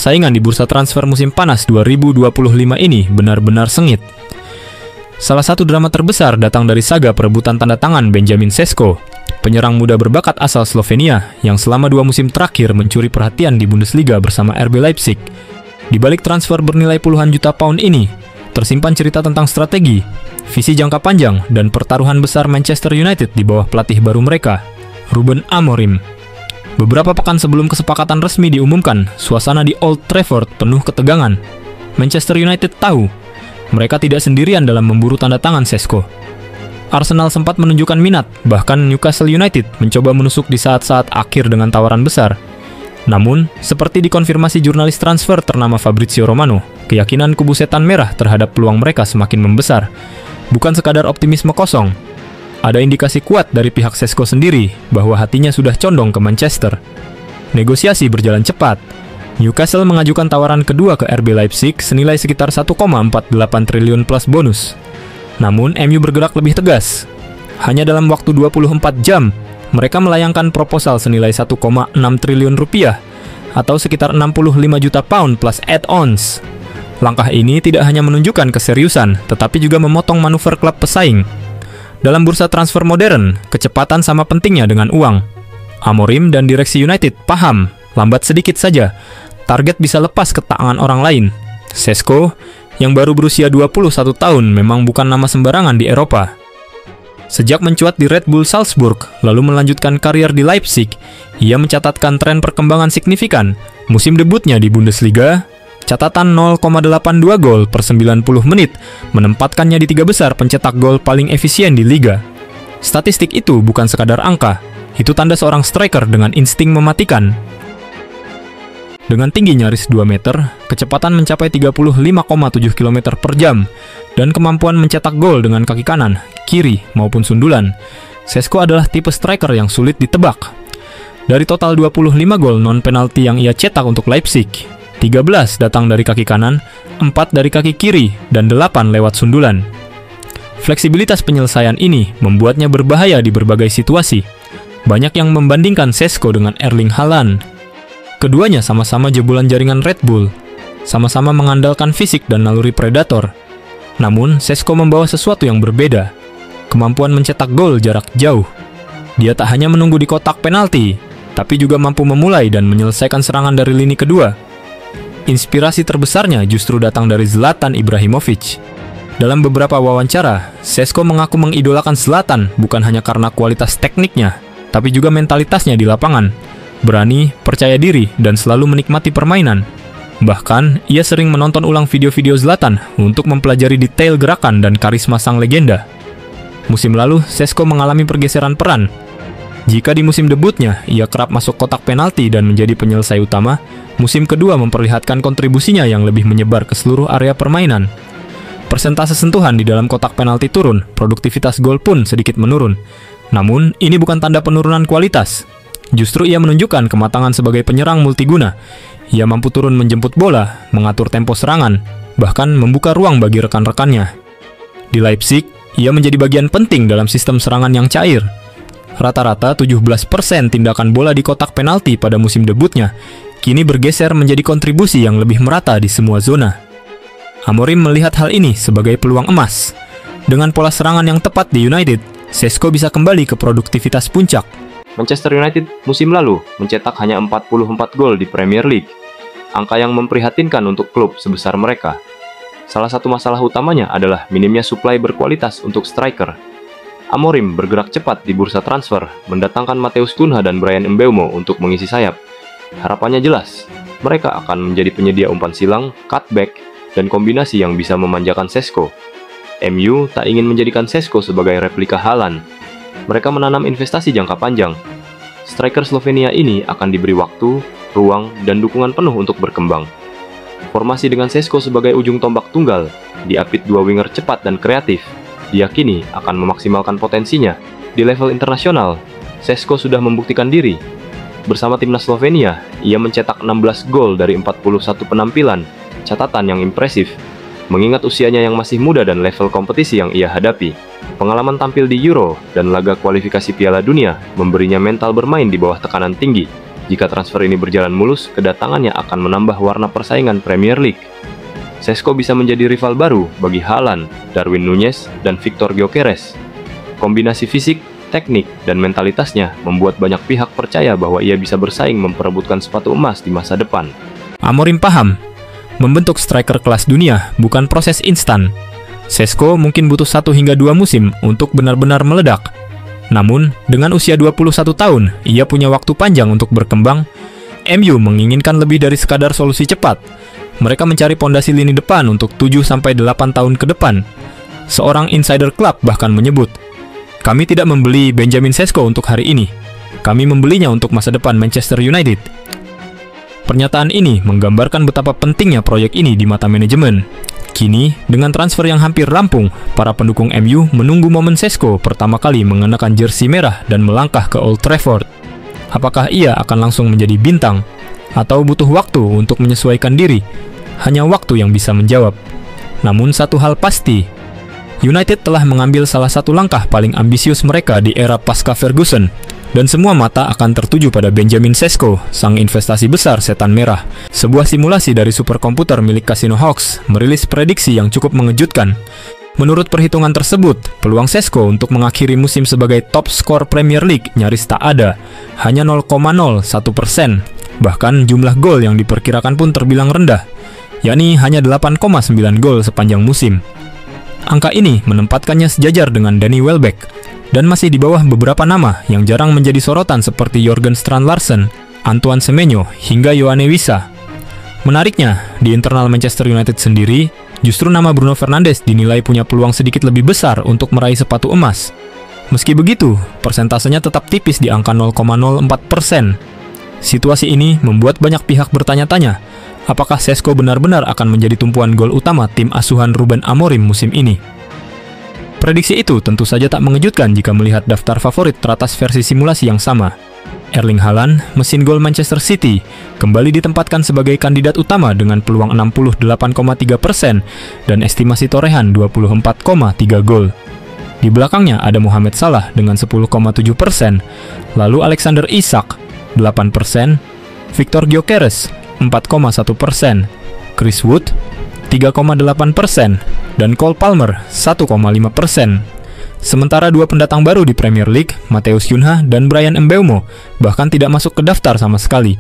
persaingan di bursa transfer musim panas 2025 ini benar-benar sengit. Salah satu drama terbesar datang dari saga perebutan tanda tangan Benjamin Šeško, penyerang muda berbakat asal Slovenia yang selama 2 musim terakhir mencuri perhatian di Bundesliga bersama RB Leipzig. Di balik transfer bernilai puluhan juta pound ini, tersimpan cerita tentang strategi, visi jangka panjang, dan pertaruhan besar Manchester United di bawah pelatih baru mereka, Ruben Amorim. Beberapa pekan sebelum kesepakatan resmi diumumkan, suasana di Old Trafford penuh ketegangan. Manchester United tahu, mereka tidak sendirian dalam memburu tanda tangan Šeško. Arsenal sempat menunjukkan minat, bahkan Newcastle United mencoba menusuk di saat-saat akhir dengan tawaran besar. Namun, seperti dikonfirmasi jurnalis transfer ternama Fabrizio Romano, keyakinan kubu setan merah terhadap peluang mereka semakin membesar. Bukan sekadar optimisme kosong. Ada indikasi kuat dari pihak Šeško sendiri bahwa hatinya sudah condong ke Manchester. Negosiasi berjalan cepat. Newcastle mengajukan tawaran kedua ke RB Leipzig senilai sekitar 1,48 triliun plus bonus. Namun, MU bergerak lebih tegas. Hanya dalam waktu 24 jam, mereka melayangkan proposal senilai 1,6 triliun rupiah atau sekitar 65 juta pound plus add-ons. Langkah ini tidak hanya menunjukkan keseriusan, tetapi juga memotong manuver klub pesaing. Dalam bursa transfer modern, kecepatan sama pentingnya dengan uang. Amorim dan direksi United paham, lambat sedikit saja, target bisa lepas ke tangan orang lain. Šeško, yang baru berusia 21 tahun, memang bukan nama sembarangan di Eropa. Sejak mencuat di Red Bull Salzburg, lalu melanjutkan karier di Leipzig, ia mencatatkan tren perkembangan signifikan. Musim debutnya di Bundesliga, catatan 0,82 gol per 90 menit, menempatkannya di 3 besar pencetak gol paling efisien di liga. Statistik itu bukan sekadar angka, itu tanda seorang striker dengan insting mematikan. Dengan tinggi nyaris 2 meter, kecepatan mencapai 35,7 km per jam, dan kemampuan mencetak gol dengan kaki kanan, kiri, maupun sundulan, Šeško adalah tipe striker yang sulit ditebak. Dari total 25 gol non-penalti yang ia cetak untuk Leipzig, 13 datang dari kaki kanan, 4 dari kaki kiri, dan 8 lewat sundulan. Fleksibilitas penyelesaian ini membuatnya berbahaya di berbagai situasi. Banyak yang membandingkan Šeško dengan Erling Haaland. Keduanya sama-sama jebolan jaringan Red Bull, sama-sama mengandalkan fisik dan naluri predator. Namun, Šeško membawa sesuatu yang berbeda, kemampuan mencetak gol jarak jauh. Dia tak hanya menunggu di kotak penalti, tapi juga mampu memulai dan menyelesaikan serangan dari lini kedua. Inspirasi terbesarnya justru datang dari Zlatan Ibrahimovic. Dalam beberapa wawancara, Šeško mengaku mengidolakan Zlatan bukan hanya karena kualitas tekniknya, tapi juga mentalitasnya di lapangan. Berani, percaya diri, dan selalu menikmati permainan. Bahkan, ia sering menonton ulang video-video Zlatan untuk mempelajari detail gerakan dan karisma sang legenda. Musim lalu, Šeško mengalami pergeseran peran. Jika di musim debutnya, ia kerap masuk kotak penalti dan menjadi penyelesai utama, musim kedua memperlihatkan kontribusinya yang lebih menyebar ke seluruh area permainan. Persentase sentuhan di dalam kotak penalti turun, produktivitas gol pun sedikit menurun. Namun, ini bukan tanda penurunan kualitas. Justru ia menunjukkan kematangan sebagai penyerang multiguna. Ia mampu turun menjemput bola, mengatur tempo serangan, bahkan membuka ruang bagi rekan-rekannya. Di Leipzig, ia menjadi bagian penting dalam sistem serangan yang cair. Rata-rata 17% tindakan bola di kotak penalti pada musim debutnya, kini bergeser menjadi kontribusi yang lebih merata di semua zona. Amorim melihat hal ini sebagai peluang emas. Dengan pola serangan yang tepat di United, Šeško bisa kembali ke produktivitas puncak. Manchester United musim lalu mencetak hanya 44 gol di Premier League, angka yang memprihatinkan untuk klub sebesar mereka. Salah satu masalah utamanya adalah minimnya suplai berkualitas untuk striker. Amorim bergerak cepat di bursa transfer, mendatangkan Matheus Cunha dan Bryan Mbeumo untuk mengisi sayap. Harapannya jelas, mereka akan menjadi penyedia umpan silang, cutback, dan kombinasi yang bisa memanjakan Šeško. MU tak ingin menjadikan Šeško sebagai replika Haaland. Mereka menanam investasi jangka panjang. Striker Slovenia ini akan diberi waktu, ruang, dan dukungan penuh untuk berkembang. Formasi dengan Šeško sebagai ujung tombak tunggal, diapit 2 winger cepat dan kreatif, diyakini akan memaksimalkan potensinya. Di level internasional, Šeško sudah membuktikan diri. Bersama timnas Slovenia, ia mencetak 16 gol dari 41 penampilan, catatan yang impresif. Mengingat usianya yang masih muda dan level kompetisi yang ia hadapi, pengalaman tampil di Euro dan laga kualifikasi Piala Dunia memberinya mental bermain di bawah tekanan tinggi. Jika transfer ini berjalan mulus, kedatangannya akan menambah warna persaingan Premier League. Šeško bisa menjadi rival baru bagi Haaland, Darwin Núñez, dan Viktor Gyökeres. Kombinasi fisik, teknik, dan mentalitasnya membuat banyak pihak percaya bahwa ia bisa bersaing memperebutkan sepatu emas di masa depan. Amorim paham, membentuk striker kelas dunia bukan proses instan. Šeško mungkin butuh 1 hingga 2 musim untuk benar-benar meledak. Namun, dengan usia 21 tahun, ia punya waktu panjang untuk berkembang. MU menginginkan lebih dari sekadar solusi cepat. Mereka mencari pondasi lini depan untuk 7-8 tahun ke depan. Seorang insider klub bahkan menyebut, "Kami tidak membeli Benjamin Šeško untuk hari ini. Kami membelinya untuk masa depan Manchester United." Pernyataan ini menggambarkan betapa pentingnya proyek ini di mata manajemen. Kini, dengan transfer yang hampir rampung, para pendukung MU menunggu momen Šeško pertama kali mengenakan jersey merah dan melangkah ke Old Trafford. Apakah ia akan langsung menjadi bintang? Atau butuh waktu untuk menyesuaikan diri? Hanya waktu yang bisa menjawab. Namun satu hal pasti, United telah mengambil salah satu langkah paling ambisius mereka di era pasca Ferguson. Dan semua mata akan tertuju pada Benjamin Šeško, sang investasi besar setan merah. Sebuah simulasi dari superkomputer milik Casino Hawks merilis prediksi yang cukup mengejutkan. Menurut perhitungan tersebut, peluang Šeško untuk mengakhiri musim sebagai top skor Premier League nyaris tak ada, hanya 0,01%. Bahkan jumlah gol yang diperkirakan pun terbilang rendah, yakni hanya 8,9 gol sepanjang musim. Angka ini menempatkannya sejajar dengan Danny Welbeck, dan masih di bawah beberapa nama yang jarang menjadi sorotan seperti Jørgen Strand Larsen, Antoine Semenyo, hingga Yoane Wissa. Menariknya, di internal Manchester United sendiri, justru nama Bruno Fernandes dinilai punya peluang sedikit lebih besar untuk meraih sepatu emas. Meski begitu, persentasenya tetap tipis di angka 0,04%. Situasi ini membuat banyak pihak bertanya-tanya, apakah Šeško benar-benar akan menjadi tumpuan gol utama tim asuhan Ruben Amorim musim ini? Prediksi itu tentu saja tak mengejutkan jika melihat daftar favorit teratas versi simulasi yang sama. Erling Haaland, mesin gol Manchester City, kembali ditempatkan sebagai kandidat utama dengan peluang 68,3% dan estimasi torehan 24,3 gol. Di belakangnya ada Mohamed Salah dengan 10,7%, lalu Alexander Isak 8%, Viktor Gyökeres 4,1%, Chris Wood 3,8%, dan Cole Palmer 1,5%. Sementara dua pendatang baru di Premier League, Matheus Cunha dan Bryan Mbeumo, bahkan tidak masuk ke daftar sama sekali.